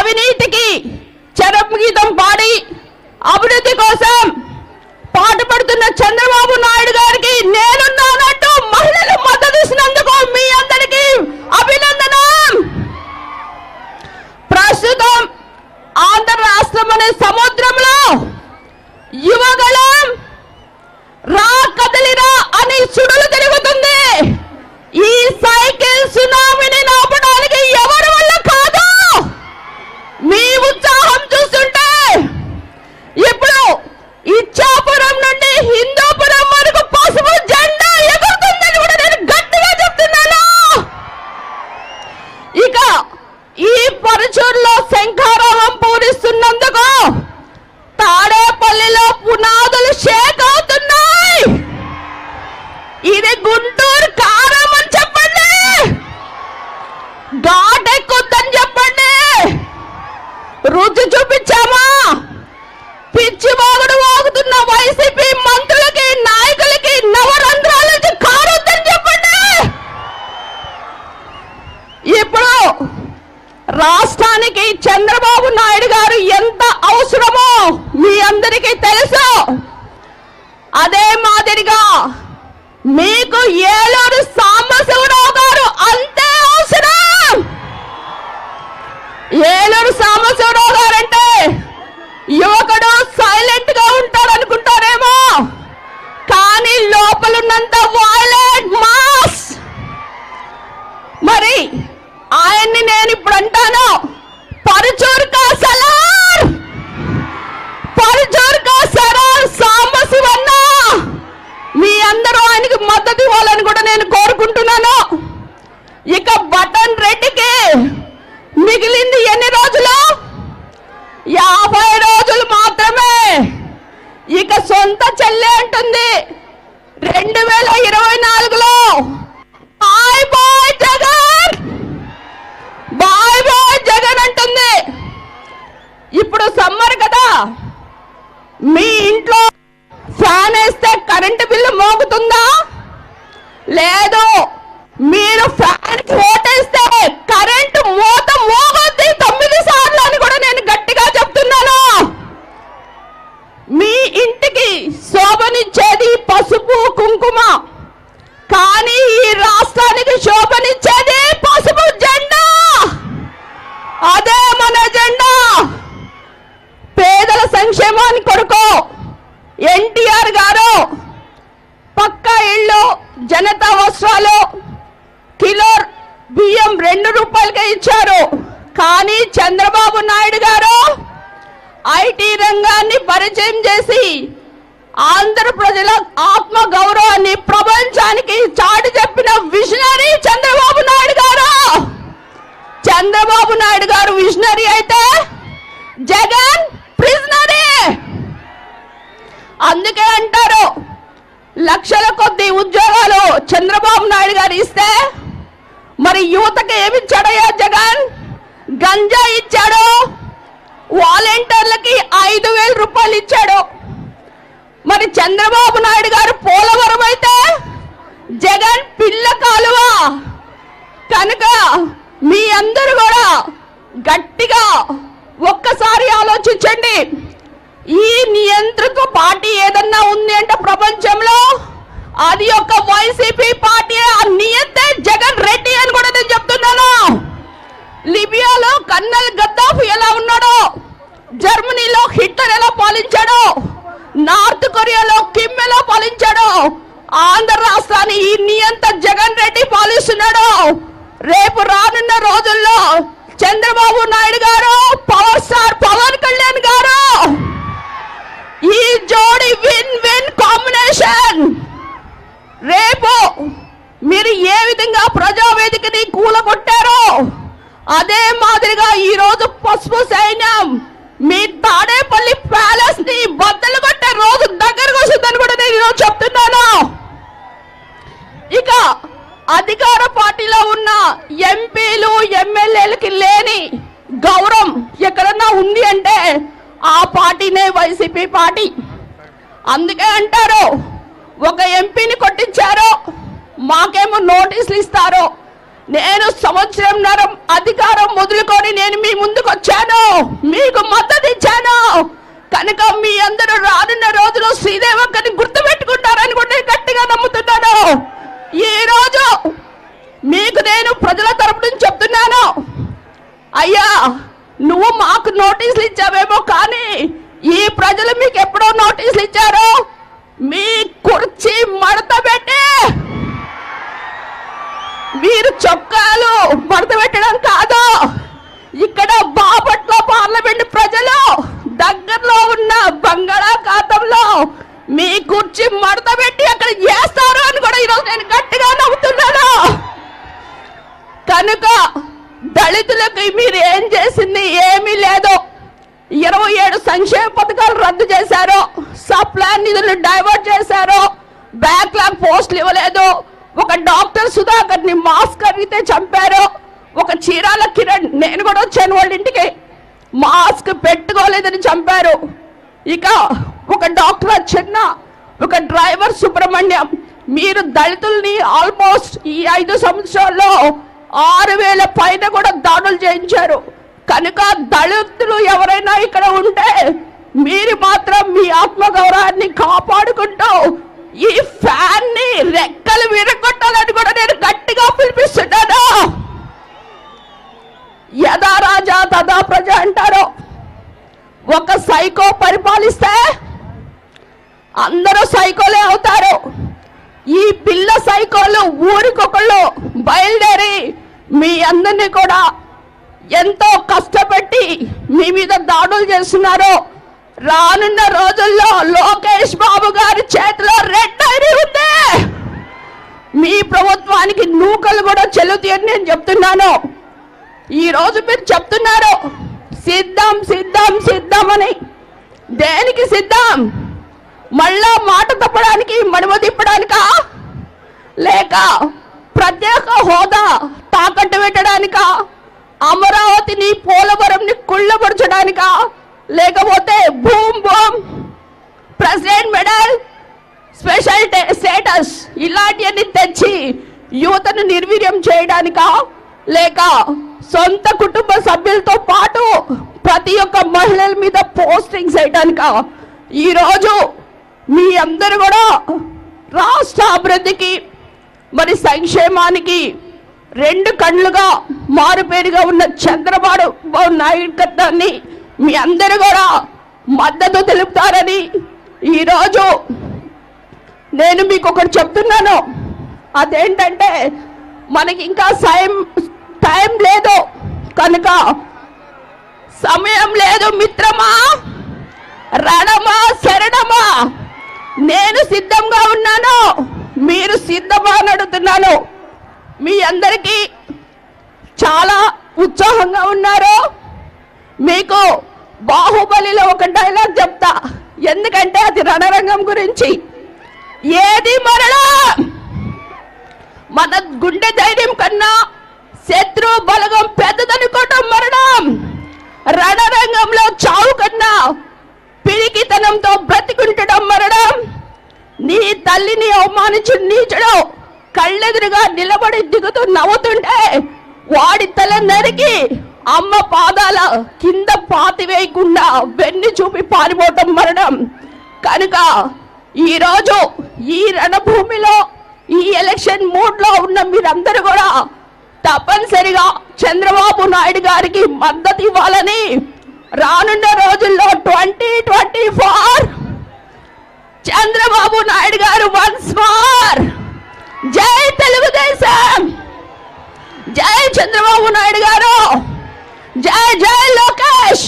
అవినీతికి చరమగీతం పాడి అభివృద్ధి కోసం పాటుపడుతున్న చంద్రబాబు నాయుడు గారికి నేనున్నానంటూ మహిళలు మద్దతు ఇచ్చినందుకు మీ అందరికీ అభినందనం. ప్రస్తుతం ఆంధ్ర రాష్ట్రం అనే సముద్రంలో యువగళం రా కదలిరా అని సుడులు తిరుగుతుంది. ఈ సైకిల్ సునామీని నాపడానికి ఎవరి వల్ల కాదు. మీ ఉత్సాహం చూస్తుంటే ఇప్పుడు ఇచ్చాపురం నుండి హిందూపురం వరకు పసుపు జెండా ఎగురుతుందని కూడా నేను గట్టిగా చెప్తున్నాను. ఇక ఈ పరుచూరులో శంఖారోహం పూరిస్తున్నందుకు తాడేపల్లిలో పునాదులు షేక్ అవుతున్నాయి. ఇది గుంటూరు కారం అని చెప్పండి, ఘాట్ ఎక్కుద్దని చెప్పండి. రుచి చూపించామా? పిచ్చి వాగుడు వాగుతున్న వైసీపీ మంత్రులకి నాయకులకి నవరంధ్రాలకి కారొద్దని చెప్పండి. ఇప్పుడు రాష్ట్రానికి చంద్రబాబు నాయుడు గారు ఎంత అవసరమో మీ అందరికీ తెలుసు. అదే మాదిరిగా మీకు ఏలూరు సాంబశివరావు గారు అంతే అవసరం. ఏలూరు సాంబశివరావు గారు అంటే యువకుడు సైలెంట్ గా ఉంటాడు అనుకుంటారేమో, కానీ లోపలున్నంత వైలెంట్ మాస్. మరి ఆయన్ని నేను ఇప్పుడు అంటాను, పరుచూరు కా సలార్, పరుచూరు కా సలార్ సాంబశివన్న. మీ అందరూ ఆయనకి మద్దతు ఇవ్వాలని కూడా నేను కోరుకుంటున్నాను. ఇక బటన్ రెడ్డికి మిగిలింది ఎన్ని రోజులు? 50 రోజులు మాత్రమే. ఇక సొంత చెల్లె అంటుంది 2024లో bye bye Jagan, bye bye Jagan అంటుంది. ఇప్పుడు సమ్మర్ కదా, మీ ఇంట్లో ఫ్యాన్ వేస్తే కరెంటు బిల్లు మోగుతుందా? లేదు. మీరు ఫ్యాన్ ఓటేస్తే కరెంటు మోత మోగుద్ది 9 సార్లు అని కూడా నేను గట్టిగా చెప్తున్నాను. మీ ఇంటికి శోభనిచ్చేది పసుపు కుంకుమ, కానీ ఈ రాష్ట్రానికి శోభనిచ్చేది పసుపు జెండా. అదే మన జెండా. పేదల సంక్షేమాన్ని కొరకు ఎన్టీఆర్ గారు పక్కా ఇళ్ళు, జనతా వస్త్రాలు, కిలో బియ్యం 2 రూపాయలకే ఇచ్చారు. కానీ చంద్రబాబు నాయుడు గారు ఐటీ రంగాన్ని పరిచయం చేసి ఆంధ్ర ప్రజల ఆత్మ గౌరవాన్ని ప్రపంచానికి చాటి చెప్పిన విజనరీ చంద్రబాబు నాయుడు గారు. చంద్రబాబు నాయుడు గారు విజనరీ అయితే జగన్ ప్రిజనరీ. అందుకే అంటారు లక్షల కొద్ది ఉద్యోగాలు చంద్రబాబు నాయుడు గారు ఇస్తే మరి యువతకి ఏమిచ్చాడయ్యా జగన్? గంజా ఇచ్చాడు, వాలంటీర్లకి 5,000 రూపాయలు ఇచ్చాడు. మరి చంద్రబాబు నాయుడు గారు పోలవరం అయితే జగన్ పిల్ల కాలువ. కనుక మీ అందరూ కూడా గట్టిగా ఒక్కసారి ఆలోచించండి. ఈ నియంత్రిత పార్టీ ఏదన్నా ఉంది అంటే ప్రపంచంలో అది ఒక వైసీపీ పార్టీ. ఆ నియంతే జగన్ రెడ్డి అని కూడా నేను చెప్తున్నాను. లిబియాలో కన్నల్ గద్దాఫీ ఎలా ఉన్నాడో, జర్మనీలో హిట్లర్ ఎలా పాలించాడో, నార్త్ కొరియాలో కిమ్ ఎలా పాలించాడో, ఆంధ్ర రాష్ట్రాన్ని ఈ నియంత జగన్ రెడ్డి పాలిస్తున్నాడు. రేపు రానున్న రోజుల్లో చంద్రబాబు నాయుడు గారు, పవర్ స్టార్ పవన్ కళ్యాణ్ గారు, ఈ జోడి విన్ విన్ కాంబినేషన్. రేపు మీరు ఏ విధంగా ప్రజావేదికని కూలగొట్టారో అదే మాదిరిగా ఈ రోజు పసుపు సైన్యం మీ తాడేపల్లి ప్యాలెస్ ని బద్దలు కొట్టే రోజు దగ్గరకు వస్తుందని కూడా నేను ఈరోజు చెప్తున్నాను. ఇక అధికార పార్టీలో ఉన్న ఎంపీలు ఎమ్మెల్యేలకి లేని గౌరవం ఎక్కడన్నా ఉంది అంటే ఆ పార్టీనే వైసీపీ పార్టీ. అందుకే అంటారు ఒక ఎంపీని కొట్టించారు, మాకేమో నోటీసులు ఇస్తారు. నేను సంవత్సరంన్నర అధికారం మొదలుకొని నేను మీ ముందుకు వచ్చాను, మీకు మద్దతు ఇచ్చాను. కనుక మీ అందరూ రానున్న రోజులు శ్రీదేవక్కని గుర్తుపెట్టుకుంటారని కూడా నేను గట్టిగా నమ్ముతున్నాను. ఈ రోజు మీకు నేను ప్రజల తరపు నుంచి చెప్తున్నాను, అయ్యా నువ్వు మాకు నోటీసులు ఇచ్చావేమో, కానీ ఈ ప్రజలు మీకు ఎప్పుడో నోటీసులు ఇచ్చారు. మీ కుర్చీ మడత పెట్టి, మీరు చొక్కాలు మడత పెట్టడం కాదు, ఇక్కడ బాపట్ల పార్లమెంట్ ప్రజలు దగ్గరలో ఉన్న బంగాళాఖాతంలో మీ కుర్చీ మడత పెట్టి అక్కడ చేస్తారు అని కూడా ఈరోజు నేను గట్టిగా నమ్ముతున్నాను. కనుక దళితులకు మీరు ఏం చేసింది ఏమీ లేదు. 27 సంక్షేమ పథకాలు రద్దు చేశారు, సప్లాన్ నిధులను డైవర్ట్ చేశారు, బ్యాక్లాగ్ పోస్టులు ఇవ్వలేదు, ఒక డాక్టర్ సుధాకర్ ని మాస్క్ అడిగితే చంపారు, ఒక చీరాల కిరణ్, నేను కూడా వచ్చాను వాళ్ళ ఇంటికి, మాస్క్ పెట్టుకోలేదని చంపారు. ఇక ఒక డాక్టర్ చిన్న, ఒక డ్రైవర్ సుబ్రహ్మణ్యం. మీరు దళితుల్ని ఆల్మోస్ట్ ఈ 5 సంవత్సరాల్లో 6,000 పైన కూడా దాడులు చేయించారు. కనుక దళితులు ఎవరైనా ఇక్కడ ఉంటే మీరు మాత్రం మీ ఆత్మగౌరవాన్ని కాపాడుకుంటూ ఈ ఫ్యాన్ ని రెక్కలు విరగొట్టాలని కూడా నేను గట్టిగా పిలిపిస్తున్నాను. యథా రాజా తదా ప్రజ అంటారు. ఒక సైకో పరిపాలిస్తే అందరూ సైకోలే అవుతారు. ఈ పిల్ల సైకోలు ఊరికొకళ్ళు బయలుదేరి మీ అందరినీ కూడా ఎంతో కష్టపెట్టి మీ మీద దాడులు చేస్తున్నారు. రానున్న రోజుల్లో లోకేష్ బాబు గారి చేతిలో రెడ్ ఐడి ఉంది. మీ ప్రభుత్వానికి నూకలు కూడా చెల్లుతాయని నేను చెప్తున్నాను. ఈ రోజు మీరు చెప్తున్నారు సిద్ధం సిద్ధం సిద్ధం అని. దేనికి సిద్ధం? మళ్ళా మాట తప్పడానికి, మడమ తిప్పడానికా, లేక ప్రత్యేక హోదా తాకట్టు పెట్టడానికా, అమరావతిని పోలవరంని కుళ్ళపరచడానికా, లేకపోతే boom boom president medal special status ఇలాంటివన్నీ తెచ్చి యువతను నిర్వీర్యం చేయడానికా, లేక సొంత కుటుంబ సభ్యులతో పాటు ప్రతి ఒక్క మహిళల మీద పోస్టింగ్స్ వేయడానికా? ఈరోజు మీ అందరూ కూడా రాష్ట్ర అభివృద్ధికి మరి సంక్షేమానికి 2 కళ్ళుగా మారుపేరుగా ఉన్న చంద్రబాబు నాయుడు మీ అందరూ కూడా మద్దతు తెలుపుతారని ఈరోజు నేను మీకు ఒకటి చెప్తున్నాను. అదేంటంటే మనకి ఇంకా టైం లేదు, కనుక సమయం లేదు మిత్రమా, రణమా శరణమా, నేను సిద్ధంగా ఉన్నాను, మీరు సిద్ధమా అని అడుగుతున్నాను. మీ అందరికీ చాలా ఉత్సాహంగా ఉన్నారు. మీకు బాహుబలిలో ఒక డైలాగ్ చెప్తా, ఎందుకంటే అది రణరంగం గురించి. ఏది మరణం? మన గుండె ధైర్యం కన్నా శత్రు బలగం పెద్దదనుకోవటం మరణం. రణరంగంలో చావు కన్నా పిరికితనంతో బ్రతికుంటడం మరణం. నీ తల్లిని అవమానించు నీచుడు కళ్ళెదురుగా నిలబడి దిగుతూ నవ్వుతుంటే వాడి తల నరికి అమ్మ పాదాల కింద పాతివేయకుండా వెన్ను చూపి పారిపోవటం మరణం. కనుక ఈరోజు ఈ రణభూమిలో ఈ ఎలక్షన్ మూడ్ లో ఉన్న మీరందరూ కూడా తప్పనిసరిగా చంద్రబాబు నాయుడు గారికి మద్దతు ఇవ్వాలని రానున్న రోజుల్లో 2024 చంద్రబాబు నాయుడు గారు వన్స్ మోర్. జై తెలుగుదేశం, జై చంద్రబాబు నాయుడు గారు, జై జై లోకేష్.